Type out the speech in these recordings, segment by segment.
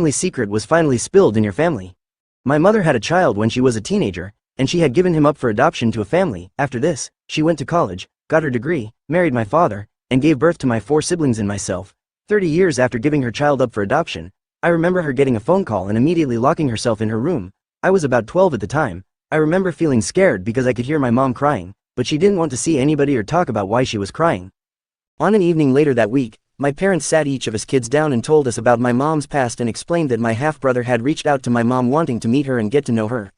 family secret was finally spilled in your family. My mother had a child when she was a teenager, and she had given him up for adoption to a family. After this, she went to college, got her degree, married my father, and gave birth to my 4 siblings and myself. 30 years after giving her child up for adoption, I remember her getting a phone call and immediately locking herself in her room. I was about 12 at the time. I remember feeling scared because I could hear my mom crying, but she didn't want to see anybody or talk about why she was crying. On an evening later that week, my parents sat each of us kids down and told us about my mom's past and explained that my half-brother had reached out to my mom wanting to meet her and get to know her.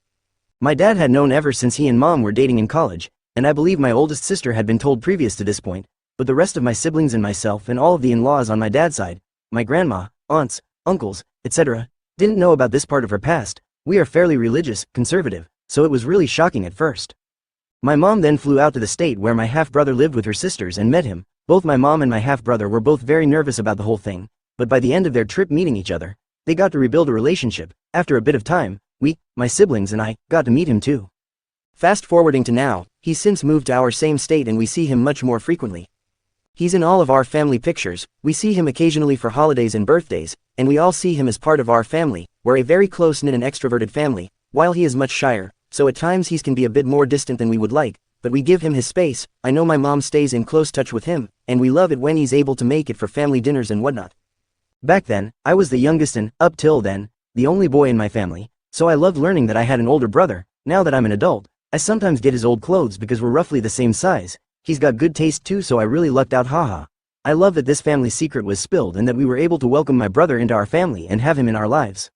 My dad had known ever since he and mom were dating in college, and I believe my oldest sister had been told previous to this point, but the rest of my siblings and myself and all of the in-laws on my dad's side, my grandma, aunts, uncles, etc., didn't know about this part of her past. We are fairly religious, conservative, so it was really shocking at first. My mom then flew out to the state where my half-brother lived with her sisters and met him. Both my mom and my half-brother were both very nervous about the whole thing, but by the end of their trip meeting each other, they got to rebuild a relationship. After a bit of time, my siblings and I, got to meet him too. Fast forwarding to now, he's since moved to our same state and we see him much more frequently. He's in all of our family pictures, we see him occasionally for holidays and birthdays, and we all see him as part of our family. We're a very close-knit and extroverted family, while he is much shyer, so at times he can be a bit more distant than we would like, but we give him his space. I know my mom stays in close touch with him, and we love it when he's able to make it for family dinners and whatnot. Back then, I was the youngest and, up till then, the only boy in my family, so I loved learning that I had an older brother. Now that I'm an adult, I sometimes get his old clothes because we're roughly the same size. He's got good taste too, so I really lucked out, haha. I love that this family secret was spilled and that we were able to welcome my brother into our family and have him in our lives.